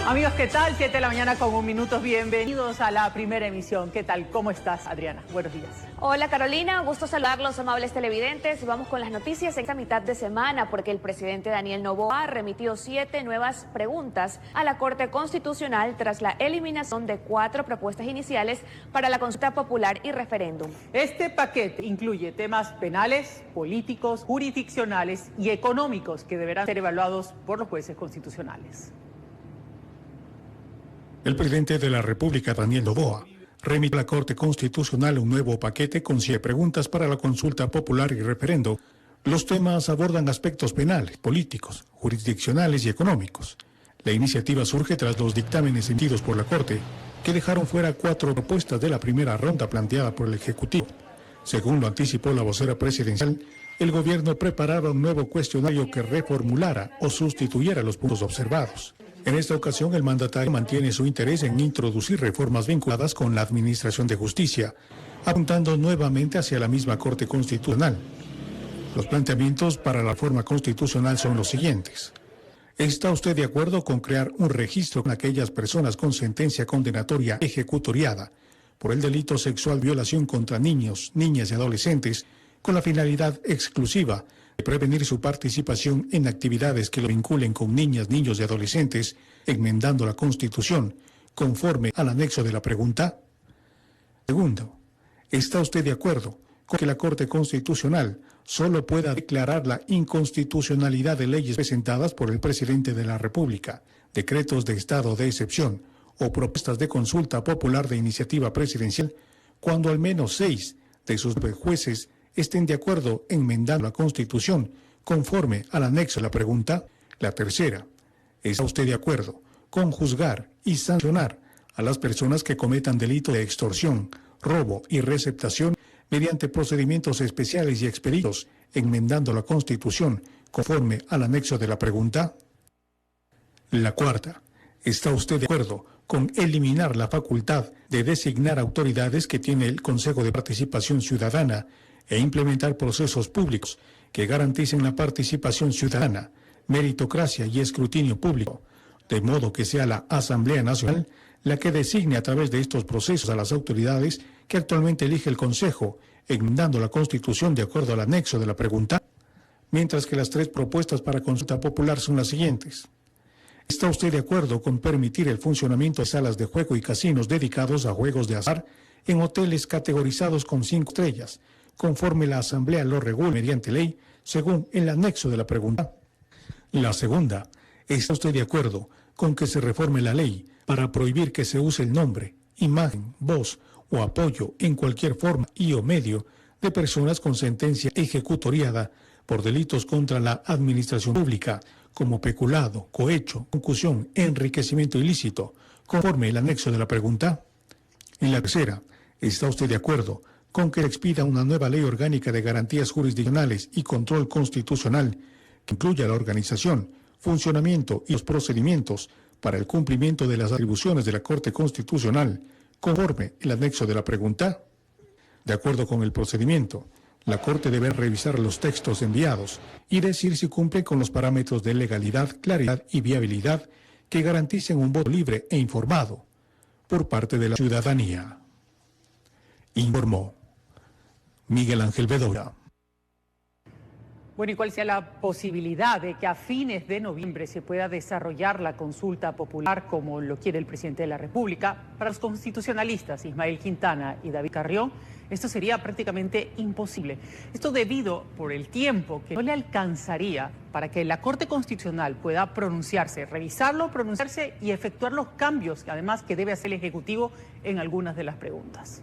Amigos, ¿qué tal? 7 de la mañana con 1 minuto. Bienvenidos a la primera emisión. ¿Qué tal? ¿Cómo estás, Adriana? Buenos días. Hola, Carolina. Gusto saludarlos, amables televidentes. Vamos con las noticias en esta mitad de semana, porque el presidente Daniel Noboa remitió 7 nuevas preguntas a la Corte Constitucional tras la eliminación de 4 propuestas iniciales para la consulta popular y referéndum. Este paquete incluye temas penales, políticos, jurisdiccionales y económicos que deberán ser evaluados por los jueces constitucionales. El presidente de la República, Daniel Noboa, remitió a la Corte Constitucional un nuevo paquete con 7 preguntas para la consulta popular y referendo. Los temas abordan aspectos penales, políticos, jurisdiccionales y económicos. La iniciativa surge tras los dictámenes emitidos por la Corte, que dejaron fuera 4 propuestas de la primera ronda planteada por el Ejecutivo. Según lo anticipó la vocera presidencial, el gobierno preparaba un nuevo cuestionario que reformulara o sustituyera los puntos observados. En esta ocasión, el mandatario mantiene su interés en introducir reformas vinculadas con la Administración de Justicia, apuntando nuevamente hacia la misma Corte Constitucional. Los planteamientos para la reforma constitucional son los siguientes. ¿Está usted de acuerdo con crear un registro con aquellas personas con sentencia condenatoria ejecutoriada por el delito sexual violación contra niños, niñas y adolescentes, con la finalidad exclusiva de prevenir su participación en actividades que lo vinculen con niñas, niños y adolescentes, enmendando la Constitución, conforme al anexo de la pregunta? Segundo, ¿está usted de acuerdo con que la Corte Constitucional solo pueda declarar la inconstitucionalidad de leyes presentadas por el presidente de la República, decretos de estado de excepción o propuestas de consulta popular de iniciativa presidencial, cuando al menos 6 de sus jueces estén de acuerdo enmendando la Constitución conforme al anexo de la pregunta? La tercera, ¿está usted de acuerdo con juzgar y sancionar a las personas que cometan delito de extorsión, robo y receptación mediante procedimientos especiales y expeditos, enmendando la Constitución conforme al anexo de la pregunta? La cuarta, ¿está usted de acuerdo con eliminar la facultad de designar autoridades que tiene el Consejo de Participación Ciudadana e implementar procesos públicos que garanticen la participación ciudadana, meritocracia y escrutinio público, de modo que sea la Asamblea Nacional la que designe a través de estos procesos a las autoridades que actualmente elige el Consejo, enmendando la Constitución de acuerdo al anexo de la pregunta? Mientras que las 3 propuestas para consulta popular son las siguientes. ¿Está usted de acuerdo con permitir el funcionamiento de salas de juego y casinos dedicados a juegos de azar en hoteles categorizados con 5 estrellas, conforme la Asamblea lo regule mediante ley, según el anexo de la pregunta? La segunda, ¿está usted de acuerdo con que se reforme la ley para prohibir que se use el nombre, imagen, voz o apoyo en cualquier forma y o medio de personas con sentencia ejecutoriada por delitos contra la administración pública, como peculado, cohecho, concusión, enriquecimiento ilícito, conforme el anexo de la pregunta? Y la tercera, ¿está usted de acuerdo con que se expida una nueva ley orgánica de garantías jurisdiccionales y control constitucional que incluya la organización, funcionamiento y los procedimientos para el cumplimiento de las atribuciones de la Corte Constitucional, conforme el anexo de la pregunta? De acuerdo con el procedimiento, la Corte debe revisar los textos enviados y decir si cumplen con los parámetros de legalidad, claridad y viabilidad que garanticen un voto libre e informado por parte de la ciudadanía. Informó Miguel Ángel Bedoya. Bueno, ¿y cuál sea la posibilidad de que a fines de noviembre se pueda desarrollar la consulta popular como lo quiere el presidente de la República? Para los constitucionalistas Ismael Quintana y David Carrión, esto sería prácticamente imposible. Esto debido por el tiempo que no le alcanzaría para que la Corte Constitucional pueda pronunciarse, revisarlo, pronunciarse y efectuar los cambios, además que debe hacer el Ejecutivo en algunas de las preguntas.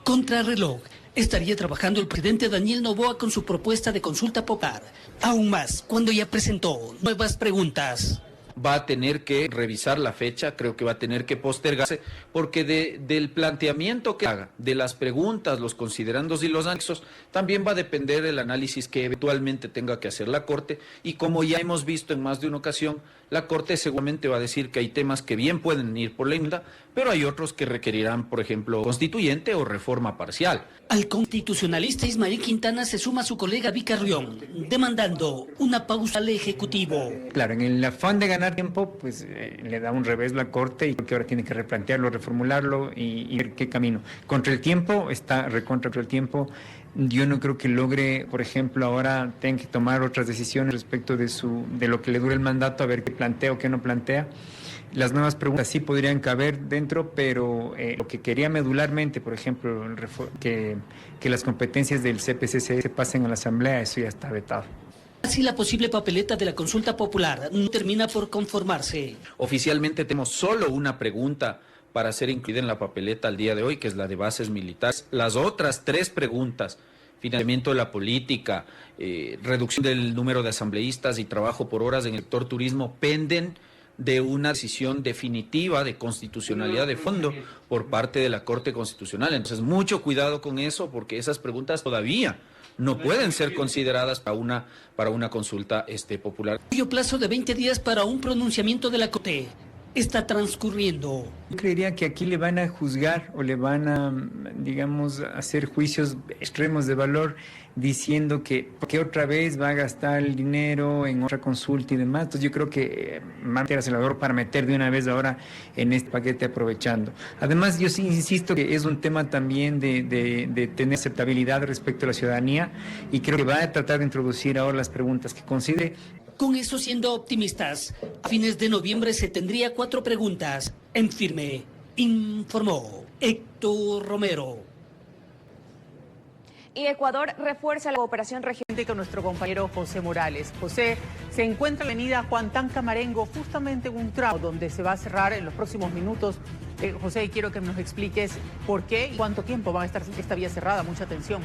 Contrarreloj. Estaría trabajando el presidente Daniel Noboa con su propuesta de consulta popular. Aún más, cuando ya presentó nuevas preguntas. va a tener que revisar la fecha, creo que va a tener que postergarse, porque del planteamiento que haga, de las preguntas, los considerandos y los anexos, también va a depender el análisis que eventualmente tenga que hacer la Corte, y como ya hemos visto en más de una ocasión, la Corte seguramente va a decir que hay temas que bien pueden ir por la enmienda, pero hay otros que requerirán, por ejemplo, constituyente o reforma parcial. Al constitucionalista Ismael Quintana se suma su colega Vicarrión, demandando una pausa al Ejecutivo. Claro, en el afán de ganar tiempo, pues le da un revés la Corte y creo que ahora tiene que replantearlo, reformularlo y ver qué camino. Contra el tiempo, está recontra el tiempo. Yo no creo que logre, por ejemplo, ahora tenga que tomar otras decisiones respecto de lo que le dure el mandato, a ver qué plantea o qué no plantea. Las nuevas preguntas sí podrían caber dentro, pero lo que quería medularmente, por ejemplo, que las competencias del CPCC se pasen a la Asamblea, eso ya está vetado. Así la posible papeleta de la consulta popular no termina por conformarse. Oficialmente tenemos solo una pregunta para ser incluida en la papeleta al día de hoy, que es la de bases militares. Las otras 3 preguntas, financiamiento de la política, reducción del número de asambleístas y trabajo por horas en el sector turismo, penden de una decisión definitiva de constitucionalidad de fondo por parte de la Corte Constitucional. Entonces, mucho cuidado con eso, porque esas preguntas todavía no pueden ser consideradas para una consulta popular. El plazo de 20 días para un pronunciamiento de la Corte está transcurriendo. Yo creería que aquí le van a juzgar o le van a, digamos, hacer juicios extremos de valor diciendo que otra vez va a gastar el dinero en otra consulta y demás. Entonces yo creo que va a meter acelerador para meter de una vez ahora en este paquete aprovechando. Además, yo sí insisto que es un tema también de tener aceptabilidad respecto a la ciudadanía y creo que va a tratar de introducir ahora las preguntas que considere. Con eso, siendo optimistas, a fines de noviembre se tendría 4 preguntas. En firme, informó Héctor Romero. Y Ecuador refuerza la cooperación regional. Con nuestro compañero José Morales. José, se encuentra en la avenida Juan Tancamarengo, justamente en un tramo donde se va a cerrar en los próximos minutos. José, quiero que nos expliques por qué y cuánto tiempo va a estar esta vía cerrada. Mucha atención.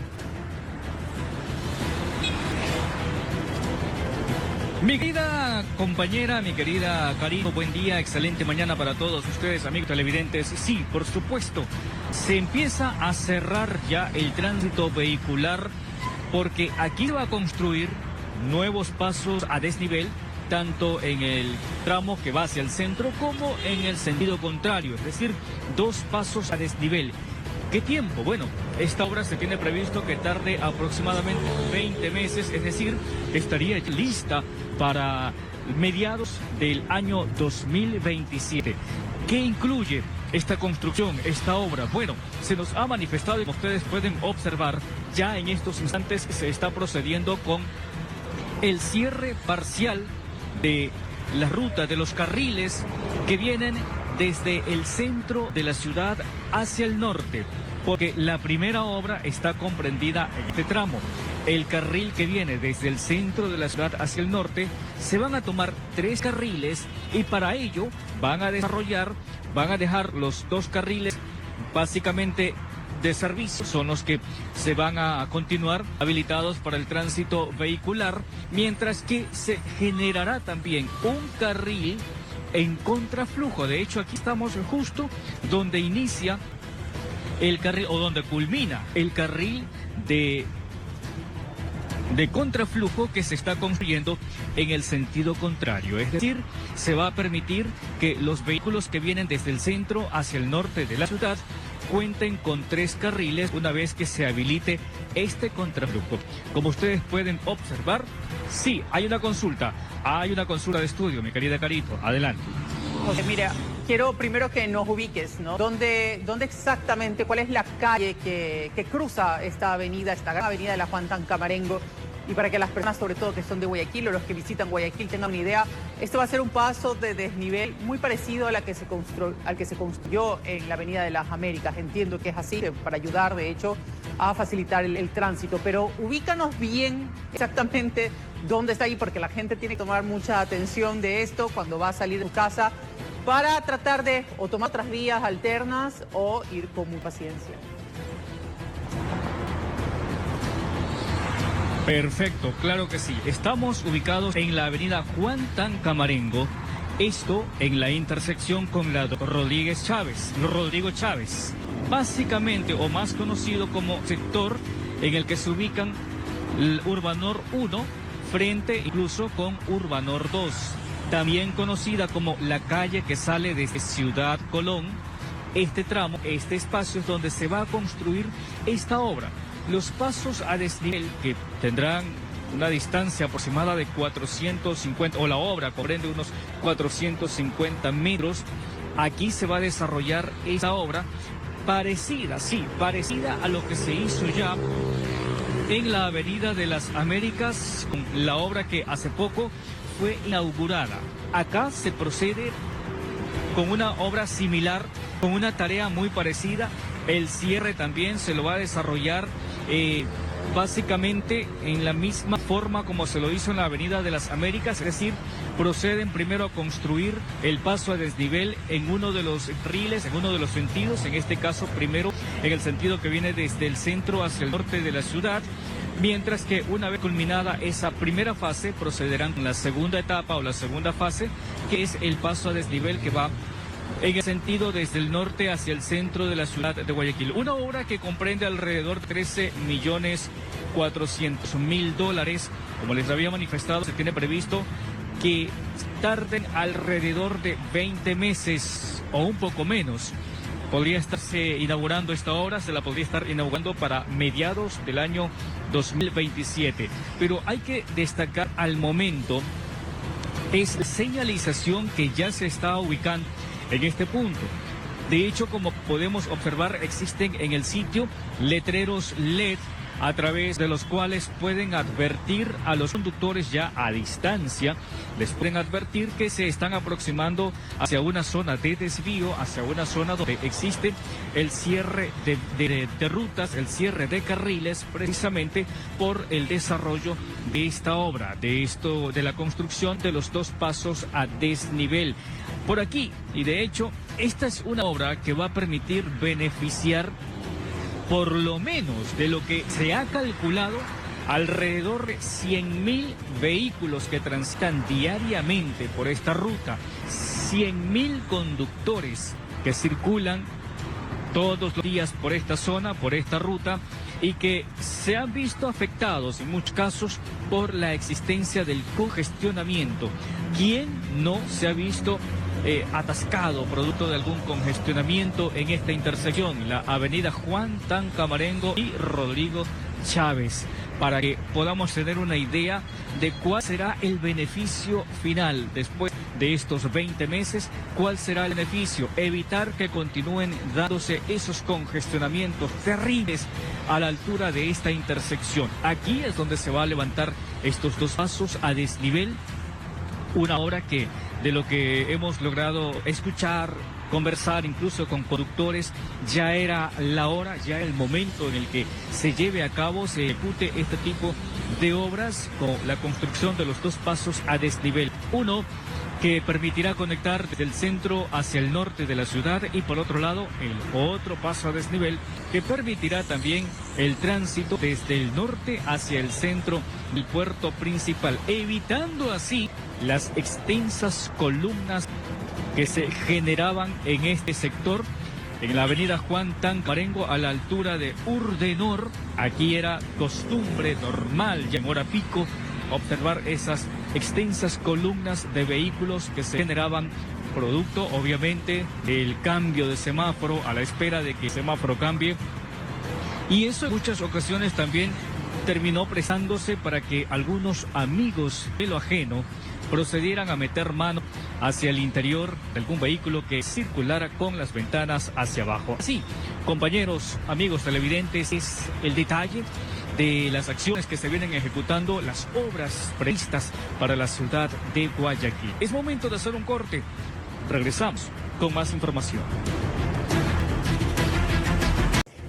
Mi querida compañera, mi querida Karina, buen día, excelente mañana para todos ustedes, amigos televidentes. Sí, por supuesto, se empieza a cerrar ya el tránsito vehicular porque aquí va a construir nuevos pasos a desnivel, tanto en el tramo que va hacia el centro como en el sentido contrario, es decir, 2 pasos a desnivel. ¿Qué tiempo? Bueno, esta obra se tiene previsto que tarde aproximadamente 20 meses, es decir, estaría lista para mediados del año 2027. ¿Qué incluye esta construcción, esta obra? Bueno, se nos ha manifestado, como ustedes pueden observar, ya en estos instantes se está procediendo con el cierre parcial de la ruta de los carriles que vienen desde el centro de la ciudad hacia el norte, porque la primera obra está comprendida en este tramo. El carril que viene desde el centro de la ciudad hacia el norte, se van a tomar 3 carriles y para ello van a dejar los 2 carriles básicamente de servicio, son los que se van a continuar habilitados para el tránsito vehicular, mientras que se generará también un carril en contraflujo. De hecho, aquí estamos justo donde inicia el carril o donde culmina el carril de contraflujo que se está construyendo en el sentido contrario. Es decir, se va a permitir que los vehículos que vienen desde el centro hacia el norte de la ciudad cuenten con 3 carriles una vez que se habilite este contraflujo. Como ustedes pueden observar, sí, hay una consulta de estudio, mi querida Carito. Adelante. José, mira, quiero primero que nos ubiques, ¿no? ¿Dónde exactamente, cuál es la calle que cruza esta gran avenida de la Juan Tancamarengo? Y para que las personas, sobre todo que son de Guayaquil o los que visitan Guayaquil, tengan una idea, esto va a ser un paso de desnivel muy parecido a al que se construyó en la Avenida de las Américas. Entiendo que es así, para ayudar, de hecho, a facilitar el tránsito. Pero ubícanos bien exactamente dónde está ahí, porque la gente tiene que tomar mucha atención de esto cuando va a salir de su casa para tratar de o tomar otras vías alternas o ir con mucha paciencia. Perfecto, claro que sí. Estamos ubicados en la avenida Juan Tancamarengo, Esto en la intersección con la Rodrigo Chávez, básicamente o más conocido como sector en el que se ubican el Urbanor 1 frente incluso con Urbanor 2, también conocida como la calle que sale desde Ciudad Colón. Este tramo, este espacio es donde se va a construir esta obra. Los pasos a desnivel que tendrán una distancia aproximada de 450, o la obra comprende unos 450 metros. Aquí se va a desarrollar esta obra parecida a lo que se hizo ya en la Avenida de las Américas, con la obra que hace poco fue inaugurada. Acá se procede con una obra similar, con una tarea muy parecida. El cierre también se lo va a desarrollar básicamente en la misma forma como se lo hizo en la Avenida de las Américas, es decir, proceden primero a construir el paso a desnivel en uno de los riles, en uno de los sentidos, en este caso primero en el sentido que viene desde el centro hacia el norte de la ciudad, mientras que una vez culminada esa primera fase procederán con la segunda etapa o la segunda fase, que es el paso a desnivel que va en el sentido desde el norte hacia el centro de la ciudad de Guayaquil. Una obra que comprende alrededor de 13.400.000 $. Como les había manifestado, se tiene previsto que tarden alrededor de 20 meses o un poco menos. Podría estarse inaugurando esta obra, se la podría estar inaugurando para mediados del año 2027. Pero hay que destacar al momento es la señalización que ya se está ubicando en este punto. De hecho, como podemos observar, existen en el sitio letreros LED a través de los cuales pueden advertir a los conductores ya a distancia, les pueden advertir que se están aproximando hacia una zona de desvío, hacia una zona donde existe el cierre de rutas, el cierre de carriles, precisamente por el desarrollo de esta obra, de la construcción de los dos pasos a desnivel. Por aquí, y de hecho, esta es una obra que va a permitir beneficiar por lo menos de lo que se ha calculado, alrededor de 100.000 vehículos que transitan diariamente por esta ruta, 100.000 conductores que circulan todos los días por esta zona, por esta ruta, y que se han visto afectados en muchos casos por la existencia del congestionamiento. ¿Quién no se ha visto atascado producto de algún congestionamiento en esta intersección, la avenida Juan Tancamarengo y Rodrigo Chávez? Para que podamos tener una idea de cuál será el beneficio final después de estos 20 meses, cuál será el beneficio, evitar que continúen dándose esos congestionamientos terribles a la altura de esta intersección. Aquí es donde se va a levantar estos dos pasos a desnivel, una obra que, de lo que hemos logrado escuchar, conversar incluso con conductores, ya era la hora, ya era el momento en el que se lleve a cabo, se ejecute este tipo de obras con la construcción de los dos pasos a desnivel. Uno que permitirá conectar desde el centro hacia el norte de la ciudad, y por otro lado el otro paso a desnivel que permitirá también el tránsito desde el norte hacia el centro del puerto principal, evitando así las extensas columnas que se generaban en este sector, en la avenida Juan Tancamarengo a la altura de Urdenor. Aquí era costumbre normal, ya en hora pico, observar esas extensas columnas de vehículos que se generaban producto, obviamente, del cambio de semáforo, a la espera de que el semáforo cambie. Y eso en muchas ocasiones también terminó prestándose para que algunos amigos de lo ajeno procedieran a meter mano hacia el interior de algún vehículo que circulara con las ventanas hacia abajo. Así, compañeros, amigos televidentes, es el detalle de las acciones que se vienen ejecutando, las obras previstas para la ciudad de Guayaquil. Es momento de hacer un corte. Regresamos con más información.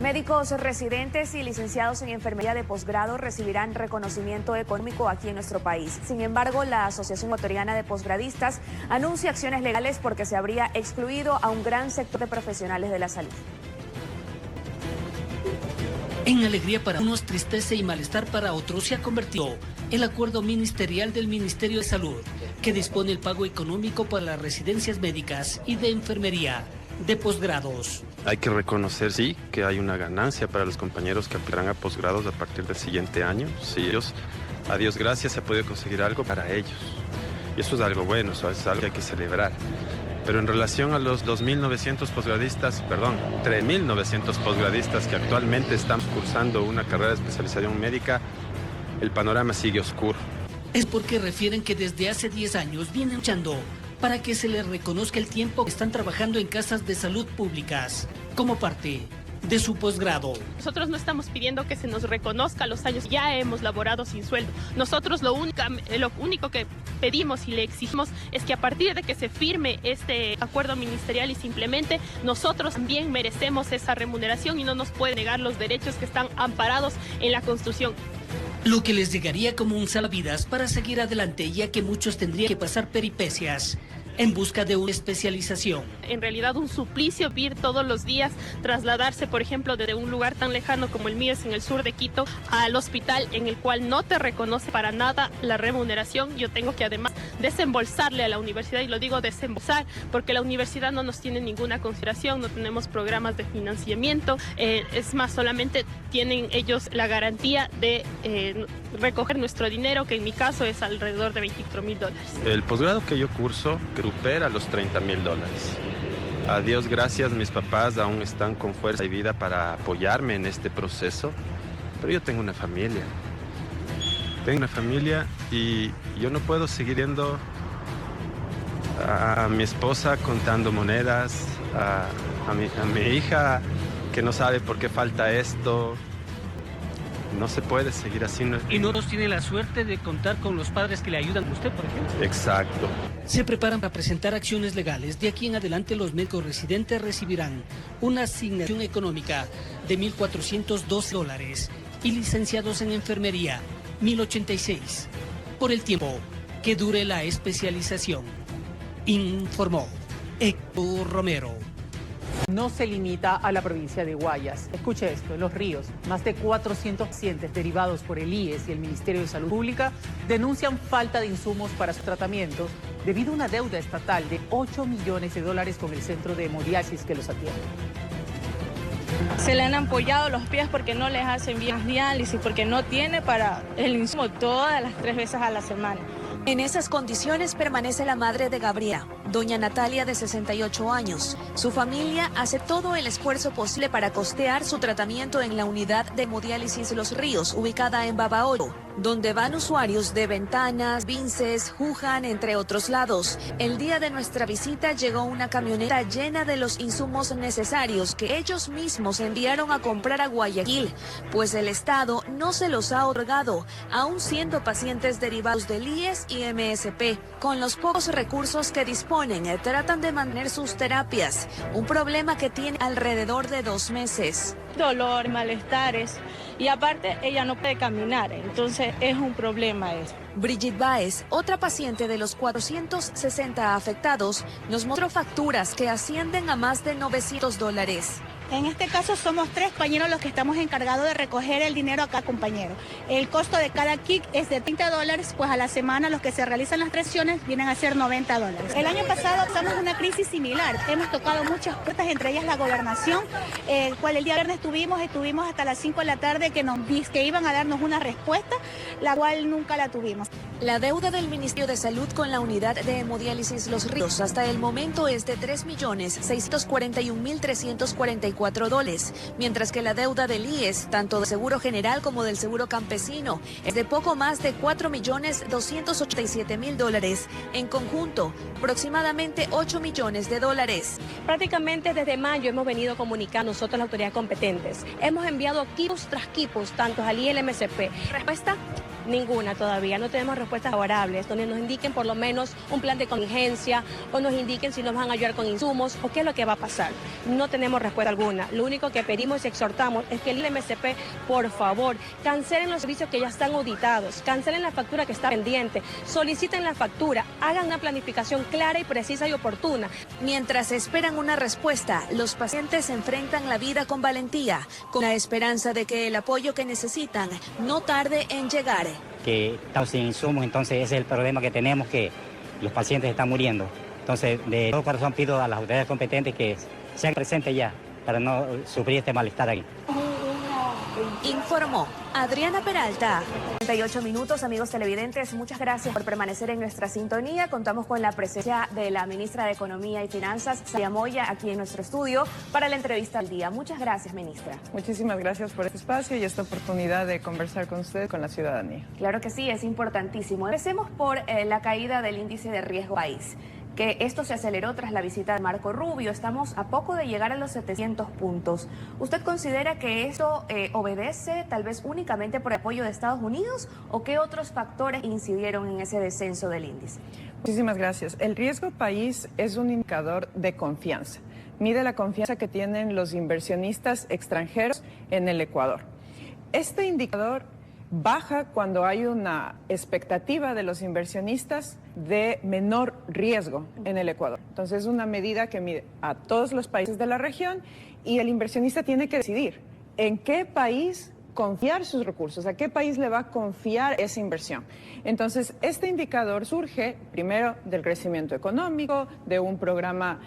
Médicos residentes y licenciados en enfermería de posgrado recibirán reconocimiento económico aquí en nuestro país. Sin embargo, la Asociación Ecuatoriana de Posgradistas anuncia acciones legales porque se habría excluido a un gran sector de profesionales de la salud. En alegría para unos, tristeza y malestar para otros, se ha convertido el acuerdo ministerial del Ministerio de Salud, que que dispone el pago económico para las residencias médicas y de enfermería de posgrados. Hay que reconocer, sí, que hay una ganancia para los compañeros que aplicarán a posgrados a partir del siguiente año. Sí, ellos, a Dios gracias, se ha podido conseguir algo para ellos. Y eso es algo bueno, eso es algo que hay que celebrar. Pero en relación a los 3.900 posgradistas que actualmente están cursando una carrera de especialización médica, el panorama sigue oscuro. Es porque refieren que desde hace 10 años vienen luchando para que se les reconozca el tiempo que están trabajando en casas de salud públicas como parte de su posgrado. Nosotros no estamos pidiendo que se nos reconozca los años, ya hemos laborado sin sueldo. Nosotros lo único que pedimos y le exigimos es que a partir de que se firme este acuerdo ministerial y se implemente, nosotros también merecemos esa remuneración y no nos pueden negar los derechos que están amparados en la Constitución. Lo que les llegaría como un salvavidas para seguir adelante, ya que muchos tendrían que pasar peripecias en busca de una especialización. En realidad un suplicio ir todos los días, trasladarse, por ejemplo, desde un lugar tan lejano como el mío, es en el sur de Quito, al hospital en el cual no te reconoce para nada la remuneración. Yo tengo que además desembolsarle a la universidad, y lo digo desembolsar porque la universidad no nos tiene ninguna consideración, no tenemos programas de financiamiento, es más, solamente tienen ellos la garantía de recoger nuestro dinero, que en mi caso es alrededor de $24,000. El posgrado que yo curso supera los $30,000. A Dios gracias, mis papás aún están con fuerza y vida para apoyarme en este proceso, pero yo tengo una familia. Y yo no puedo seguir viendo a mi esposa contando monedas, a mi hija que no sabe por qué falta esto. No se puede seguir así. Y no tiene la suerte de contar con los padres que le ayudan a usted, por ejemplo. Exacto. Se preparan para presentar acciones legales. De aquí en adelante los médicos residentes recibirán una asignación económica de $1,412 y licenciados en enfermería $1,086 por el tiempo que dure la especialización, informó Héctor Romero. No se limita a la provincia de Guayas. Escuche esto, en Los Ríos, más de 400 pacientes derivados por el IES y el Ministerio de Salud Pública denuncian falta de insumos para sus tratamientos debido a una deuda estatal de $8 millones con el centro de hemodiálisis que los atiende. Se le han ampollado los pies porque no les hacen bien diálisis, porque no tiene para el insumo todas las 3 veces a la semana. En esas condiciones permanece la madre de Gabriela, doña Natalia, de 68 años. Su familia hace todo el esfuerzo posible para costear su tratamiento en la unidad de hemodiálisis Los Ríos, ubicada en Babahoyo, donde van usuarios de Ventanas, Vinces, Juján, entre otros lados. El día de nuestra visita llegó una camioneta llena de los insumos necesarios que ellos mismos enviaron a comprar a Guayaquil, pues el Estado no se los ha otorgado, aún siendo pacientes derivados del IES y MSP. Con los pocos recursos que disponen, tratan de mantener sus terapias, un problema que tiene alrededor de 2 meses. Dolor, malestares, y aparte ella no puede caminar, entonces es un problema eso. Brigitte Báez, otra paciente de los 460 afectados, nos mostró facturas que ascienden a más de $900. En este caso somos 3 compañeros los que estamos encargados de recoger el dinero a cada compañero. El costo de cada kit es de $30, pues a la semana los que se realizan las 3 sesiones vienen a ser $90. El año pasado pasamos una crisis similar. Hemos tocado muchas puertas, entre ellas la gobernación, el cual el día viernes estuvimos hasta las 5 de la tarde que iban a darnos una respuesta, la cual nunca la tuvimos. La deuda del Ministerio de Salud con la unidad de hemodiálisis Los Ríos hasta el momento es de $3.641.344, mientras que la deuda del IES, tanto del Seguro General como del Seguro Campesino, es de poco más de $4.287.000. En conjunto, aproximadamente $8 millones. Prácticamente desde mayo hemos venido comunicando nosotros las autoridades competentes. Hemos enviado equipos tras equipos, tanto al IES y al MSP. ¿Respuesta? Ninguna todavía, no tenemos respuestas favorables, donde nos indiquen por lo menos un plan de contingencia o nos indiquen si nos van a ayudar con insumos o qué es lo que va a pasar. No tenemos respuesta alguna. Lo único que pedimos y exhortamos es que el MSP, por favor, cancelen los servicios que ya están auditados, cancelen la factura que está pendiente, soliciten la factura, hagan una planificación clara y precisa y oportuna. Mientras esperan una respuesta, los pacientes enfrentan la vida con valentía, con la esperanza de que el apoyo que necesitan no tarde en llegar. Que estamos sin insumos, entonces ese es el problema que tenemos, que los pacientes están muriendo. Entonces, de todo corazón pido a las autoridades competentes que sean presentes ya para no sufrir este malestar aquí. Informó Adriana Peralta. 38 minutos, amigos televidentes, muchas gracias por permanecer en nuestra sintonía. Contamos con la presencia de la ministra de Economía y Finanzas, Sara Moya, aquí en nuestro estudio para la entrevista del día. Muchas gracias, ministra. Muchísimas gracias por este espacio y esta oportunidad de conversar con usted, con la ciudadanía. Claro que sí, es importantísimo. Empecemos por la caída del índice de riesgo país, que esto se aceleró tras la visita de Marco Rubio. Estamos a poco de llegar a los 700 puntos. ¿Usted considera que esto obedece tal vez únicamente por apoyo de Estados Unidos o qué otros factores incidieron en ese descenso del índice? Muchísimas gracias. El riesgo país es un indicador de confianza. Mide la confianza que tienen los inversionistas extranjeros en el Ecuador. Este indicador baja cuando hay una expectativa de los inversionistas de menor riesgo en el Ecuador. Entonces es una medida que mide a todos los países de la región y el inversionista tiene que decidir en qué país confiar sus recursos, a qué país le va a confiar esa inversión. Entonces, este indicador surge primero del crecimiento económico, de un programa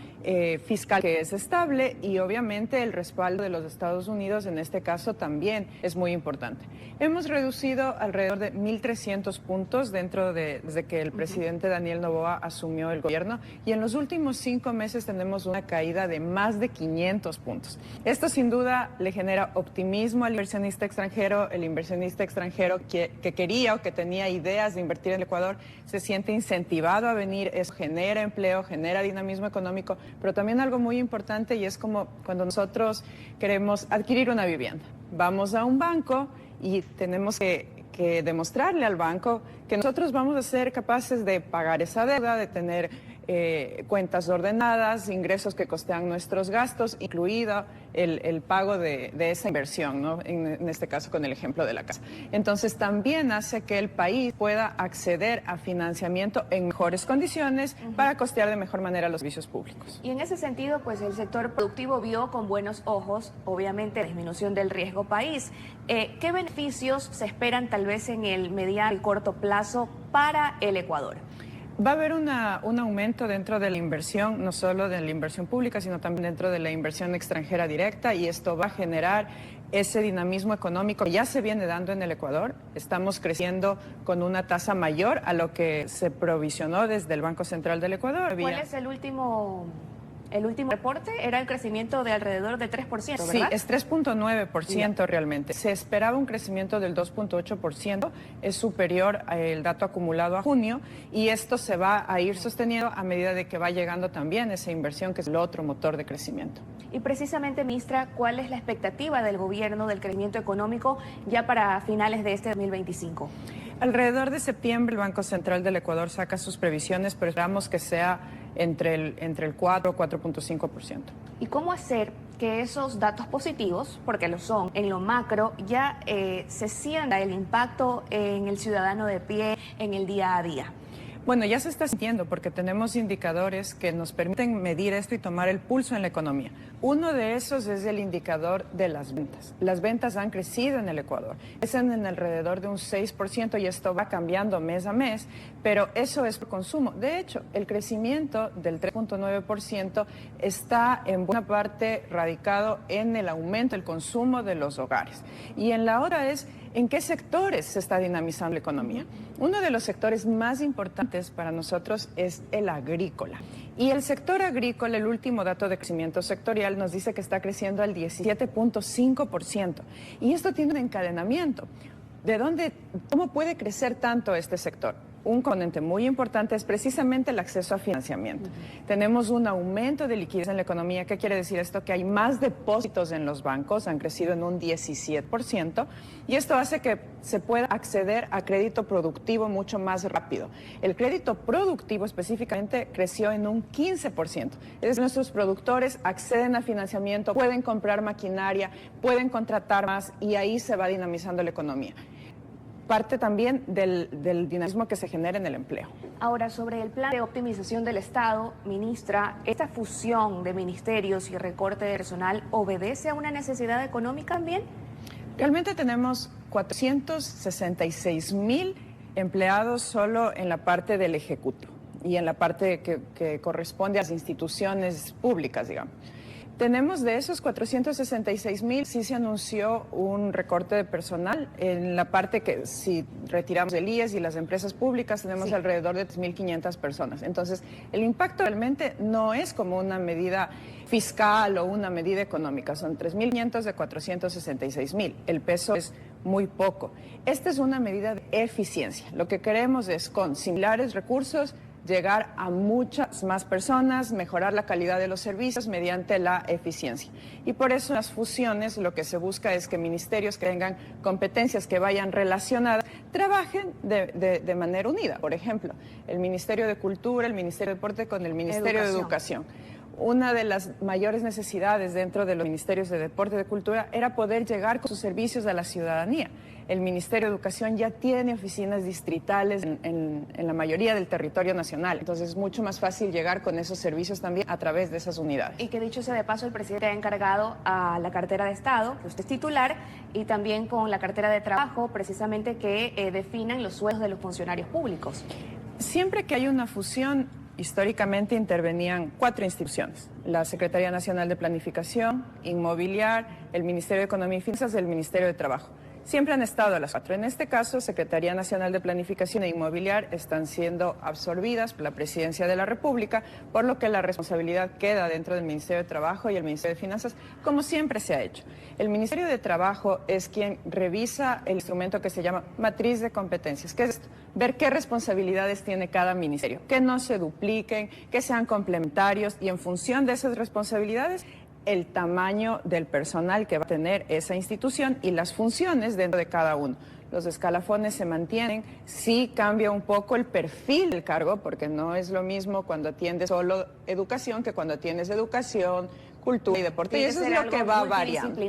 fiscal que es estable y obviamente el respaldo de los Estados Unidos en este caso también es muy importante. Hemos reducido alrededor de 1.300 puntos desde que el presidente Daniel Noboa asumió el gobierno y en los últimos 5 meses tenemos una caída de más de 500 puntos. Esto sin duda le genera optimismo al inversionista extranjero. El inversionista extranjero que quería o que tenía ideas de invertir en el Ecuador se siente incentivado a venir. Eso genera empleo, genera dinamismo económico, pero también algo muy importante y es como cuando nosotros queremos adquirir una vivienda. Vamos a un banco y tenemos que demostrarle al banco que nosotros vamos a ser capaces de pagar esa deuda, de tener cuentas ordenadas, ingresos que costean nuestros gastos, incluido el pago de esa inversión, ¿no? En este caso con el ejemplo de la casa. Entonces también hace que el país pueda acceder a financiamiento en mejores condiciones para costear de mejor manera los servicios públicos. Y en ese sentido, pues el sector productivo vio con buenos ojos, obviamente, la disminución del riesgo país. ¿Qué beneficios se esperan tal vez en el mediano y corto plazo para el Ecuador? Va a haber un aumento dentro de la inversión, no solo de la inversión pública, sino también dentro de la inversión extranjera directa, y esto va a generar ese dinamismo económico que ya se viene dando en el Ecuador. Estamos creciendo con una tasa mayor a lo que se provisionó desde el Banco Central del Ecuador. ¿Cuál es el último reporte? Era el crecimiento de alrededor de 3%, ¿verdad? Sí, es 3.9% realmente. Se esperaba un crecimiento del 2.8%, es superior al dato acumulado a junio, y esto se va a ir sosteniendo a medida de que va llegando también esa inversión, que es el otro motor de crecimiento. Y precisamente, ministra, ¿cuál es la expectativa del gobierno del crecimiento económico ya para finales de este 2025? Alrededor de septiembre el Banco Central del Ecuador saca sus previsiones, pero esperamos que sea entre el 4 y 4.5%. ¿Y cómo hacer que esos datos positivos, porque lo son, en lo macro, ya se sienta el impacto en el ciudadano de pie, en el día a día? Bueno, ya se está sintiendo porque tenemos indicadores que nos permiten medir esto y tomar el pulso en la economía. Uno de esos es el indicador de las ventas. Las ventas han crecido en el Ecuador. Están en alrededor de un 6% y esto va cambiando mes a mes, pero eso es por consumo. De hecho, el crecimiento del 3.9% está en buena parte radicado en el aumento del consumo de los hogares. Y en la otra es ¿en qué sectores se está dinamizando la economía? Uno de los sectores más importantes para nosotros es el agrícola. Y el sector agrícola, el último dato de crecimiento sectorial, nos dice que está creciendo al 17.5%. Y esto tiene un encadenamiento. ¿Cómo puede crecer tanto este sector? Un componente muy importante es precisamente el acceso a financiamiento. Tenemos un aumento de liquidez en la economía. ¿Qué quiere decir esto? Que hay más depósitos en los bancos, han crecido en un 17%, y esto hace que se pueda acceder a crédito productivo mucho más rápido. El crédito productivo específicamente creció en un 15%. Es decir, nuestros productores acceden a financiamiento, pueden comprar maquinaria, pueden contratar más, y ahí se va dinamizando la economía. Parte también del dinamismo que se genera en el empleo. Ahora, sobre el plan de optimización del Estado, ministra, ¿esta fusión de ministerios y recorte de personal obedece a una necesidad económica también? Realmente tenemos 466,000 empleados solo en la parte del Ejecutivo. y en la parte que corresponde a las instituciones públicas, digamos. Tenemos de esos 466,000, sí se anunció un recorte de personal. En la parte que si retiramos el IES y las empresas públicas tenemos alrededor de 3,500 personas. Entonces, el impacto realmente no es como una medida fiscal o una medida económica. Son 3,500 de 466,000. El peso es muy poco. Esta es una medida de eficiencia. Lo que queremos es, con similares recursos, llegar a muchas más personas, mejorar la calidad de los servicios mediante la eficiencia. Y por eso en las fusiones lo que se busca es que ministerios que tengan competencias que vayan relacionadas trabajen de manera unida. Por ejemplo, el Ministerio de Cultura, el Ministerio de Deporte con el Ministerio de Educación. Una de las mayores necesidades dentro de los ministerios de Deporte y de Cultura era poder llegar con sus servicios a la ciudadanía. El Ministerio de Educación ya tiene oficinas distritales en la mayoría del territorio nacional, entonces es mucho más fácil llegar con esos servicios también a través de esas unidades. Y que dicho sea de paso, el presidente ha encargado a la cartera de Estado, que usted es titular, y también con la cartera de Trabajo, precisamente que definan los sueldos de los funcionarios públicos. Siempre que hay una fusión, históricamente intervenían 4 instituciones: la Secretaría Nacional de Planificación, Inmobiliar, el Ministerio de Economía y Finanzas y el Ministerio de Trabajo. Siempre han estado a las 4. En este caso, Secretaría Nacional de Planificación e Inmobiliar están siendo absorbidas por la Presidencia de la República, por lo que la responsabilidad queda dentro del Ministerio de Trabajo y el Ministerio de Finanzas, como siempre se ha hecho. El Ministerio de Trabajo es quien revisa el instrumento que se llama matriz de competencias. ¿Qué es esto? Ver qué responsabilidades tiene cada ministerio, que no se dupliquen, que sean complementarios, y en función de esas responsabilidades, el tamaño del personal que va a tener esa institución y las funciones dentro de cada uno. Los escalafones se mantienen, sí cambia un poco el perfil del cargo, porque no es lo mismo cuando atiendes solo educación que cuando atiendes educación, cultura y deporte. Y eso es lo que va variando.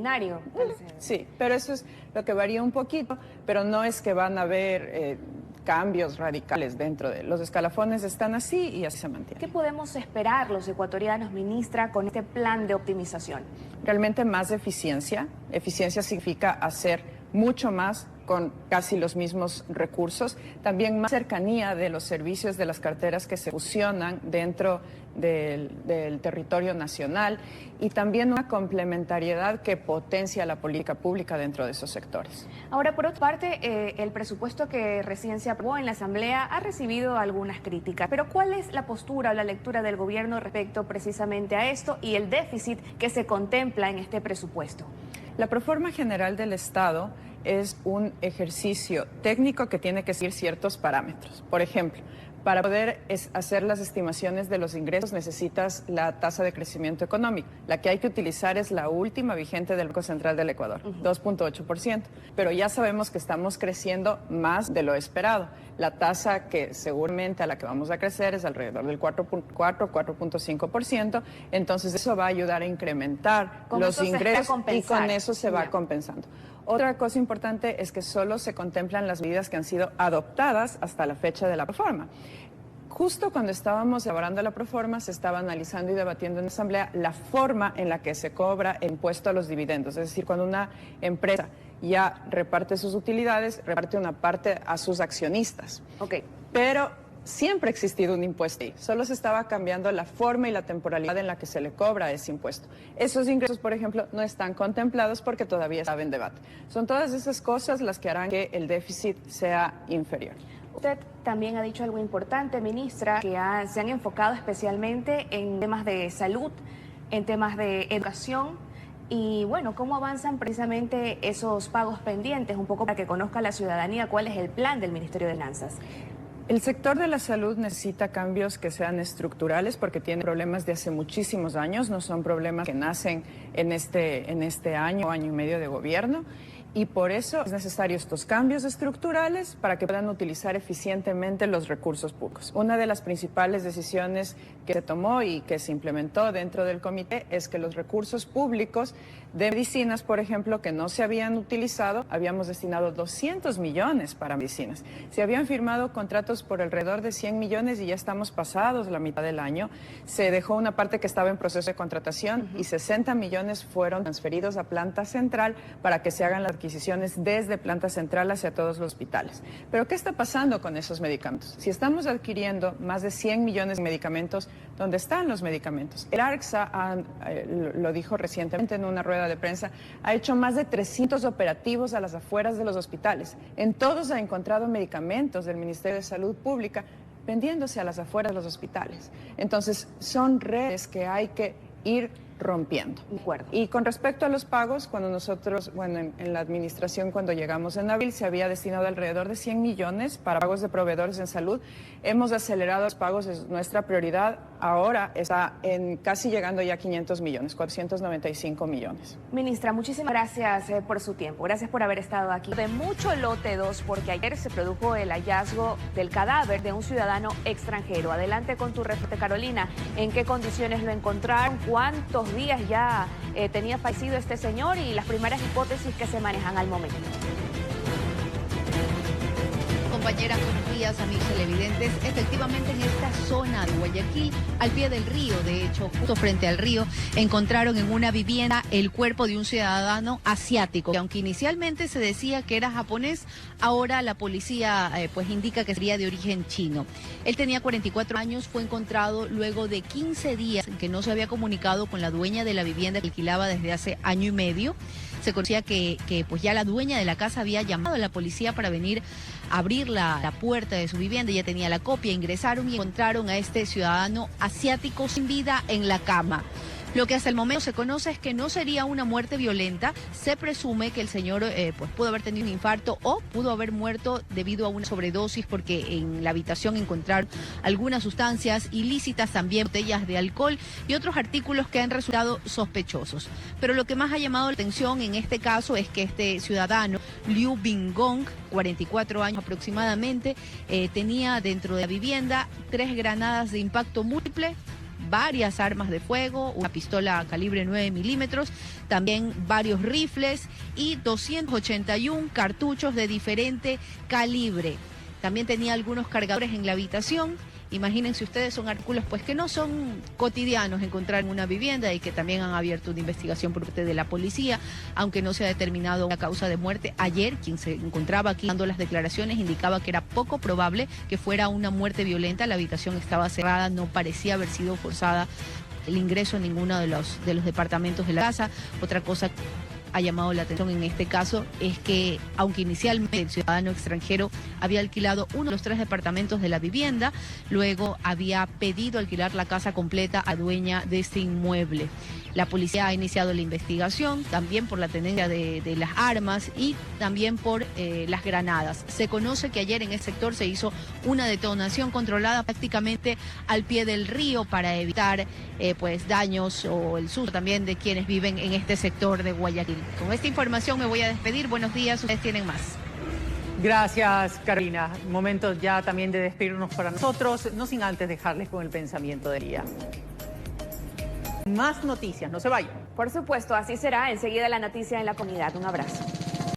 Sí, pero eso es lo que varía un poquito, pero no es que van a haber cambios radicales dentro de los escalafones. Están así y así se mantiene. ¿Qué podemos esperar los ecuatorianos, ministra, con este plan de optimización? Realmente más eficiencia. Eficiencia significa hacer mucho más con casi los mismos recursos. También más cercanía de los servicios de las carteras que se fusionan dentro del territorio nacional, y también una complementariedad que potencia la política pública dentro de esos sectores. Ahora, por otra parte, el presupuesto que recién se aprobó en la Asamblea ha recibido algunas críticas. Pero ¿cuál es la postura o la lectura del gobierno respecto precisamente a esto y el déficit que se contempla en este presupuesto? La Proforma General del Estado es un ejercicio técnico que tiene que seguir ciertos parámetros. Por ejemplo, para poder hacer las estimaciones de los ingresos necesitas la tasa de crecimiento económico. La que hay que utilizar es la última vigente del Banco Central del Ecuador, 2.8%. Pero ya sabemos que estamos creciendo más de lo esperado. La tasa que seguramente a la que vamos a crecer es alrededor del 4.5%. Entonces eso va a ayudar a incrementar los ingresos y con eso se va compensando. Otra cosa importante es que solo se contemplan las medidas que han sido adoptadas hasta la fecha de la proforma. Justo cuando estábamos elaborando la proforma, se estaba analizando y debatiendo en la Asamblea la forma en la que se cobra el impuesto a los dividendos. Es decir, cuando una empresa ya reparte sus utilidades, reparte una parte a sus accionistas. Pero siempre ha existido un impuesto ahí, solo se estaba cambiando la forma y la temporalidad en la que se le cobra ese impuesto. Esos ingresos, por ejemplo, no están contemplados porque todavía están en debate. Son todas esas cosas las que harán que el déficit sea inferior. Usted también ha dicho algo importante, ministra, que se han enfocado especialmente en temas de salud, en temas de educación. Y bueno, ¿cómo avanzan precisamente esos pagos pendientes? Un poco para que conozca la ciudadanía cuál es el plan del Ministerio de Finanzas. El sector de la salud necesita cambios que sean estructurales porque tiene problemas de hace muchísimos años, no son problemas que nacen en este año o año y medio de gobierno. Y por eso es necesario estos cambios estructurales para que puedan utilizar eficientemente los recursos públicos. Una de las principales decisiones que se tomó y que se implementó dentro del comité es que los recursos públicos de medicinas, por ejemplo, que no se habían utilizado, habíamos destinado 200 millones para medicinas. Se habían firmado contratos por alrededor de 100 millones y ya estamos pasados la mitad del año. Se dejó una parte que estaba en proceso de contratación y 60 millones fueron transferidos a planta central para que se hagan las adquisiciones desde planta central hacia todos los hospitales. Pero ¿qué está pasando con esos medicamentos? Si estamos adquiriendo más de 100 millones de medicamentos, ¿dónde están los medicamentos? El ARCSA, lo dijo recientemente en una rueda de prensa, ha hecho más de 300 operativos a las afueras de los hospitales. En todos ha encontrado medicamentos del Ministerio de Salud Pública vendiéndose a las afueras de los hospitales. Entonces, son redes que hay que ir rompiendo. Y con respecto a los pagos, cuando nosotros, en la administración, cuando llegamos en abril, se había destinado alrededor de 100 millones para pagos de proveedores en salud. Hemos acelerado los pagos, es nuestra prioridad. Ahora está en casi llegando ya a 500 millones, 495 millones. Ministra, muchísimas gracias por su tiempo. Gracias por haber estado aquí. De mucho lote 2, porque ayer se produjo el hallazgo del cadáver de un ciudadano extranjero. Adelante con tu reporte, Carolina. ¿En qué condiciones lo encontraron? ¿Cuántos días ya tenía fallecido este señor y las primeras hipótesis que se manejan al momento? Compañeras, buenos días, amigos televidentes. Efectivamente, en esta zona de Guayaquil, al pie del río, de hecho, justo frente al río, encontraron en una vivienda el cuerpo de un ciudadano asiático, que aunque inicialmente se decía que era japonés, ahora la policía pues indica que sería de origen chino. Él tenía 44 años, fue encontrado luego de 15 días en que no se había comunicado con la dueña de la vivienda que alquilaba desde hace año y medio. Se conocía que pues ya la dueña de la casa había llamado a la policía para venir a abrir la puerta de su vivienda. Ya tenía la copia, ingresaron y encontraron a este ciudadano asiático sin vida en la cama. Lo que hasta el momento se conoce es que no sería una muerte violenta. Se presume que el señor pues pudo haber tenido un infarto o pudo haber muerto debido a una sobredosis, porque en la habitación encontraron algunas sustancias ilícitas, también botellas de alcohol y otros artículos que han resultado sospechosos. Pero lo que más ha llamado la atención en este caso es que este ciudadano, Liu Bingong, 44 años aproximadamente, tenía dentro de la vivienda 3 granadas de impacto múltiple, varias armas de fuego, una pistola calibre 9 milímetros, también varios rifles y 281 cartuchos de diferente calibre. También tenía algunos cargadores en la habitación. Imagínense ustedes, son artículos pues que no son cotidianos encontrar en una vivienda y que también han abierto una investigación por parte de la policía, aunque no se ha determinado la causa de muerte. Ayer, quien se encontraba aquí dando las declaraciones indicaba que era poco probable que fuera una muerte violenta. La habitación estaba cerrada, no parecía haber sido forzada el ingreso en ninguno de los departamentos de la casa. Otra cosa ha llamado la atención en este caso es que, aunque inicialmente el ciudadano extranjero había alquilado uno de los 3 departamentos de la vivienda, luego había pedido alquilar la casa completa a dueña de este inmueble. La policía ha iniciado la investigación también por la tenencia de las armas y también por las granadas. Se conoce que ayer en este sector se hizo una detonación controlada prácticamente al pie del río para evitar pues daños o el susto también de quienes viven en este sector de Guayaquil. Con esta información me voy a despedir. Buenos días, ustedes tienen más. Gracias, Carolina. Momento ya también de despedirnos para nosotros, no sin antes dejarles con el pensamiento del día. Más noticias, no se vayan. Por supuesto, así será. Enseguida la noticia en la comunidad. Un abrazo.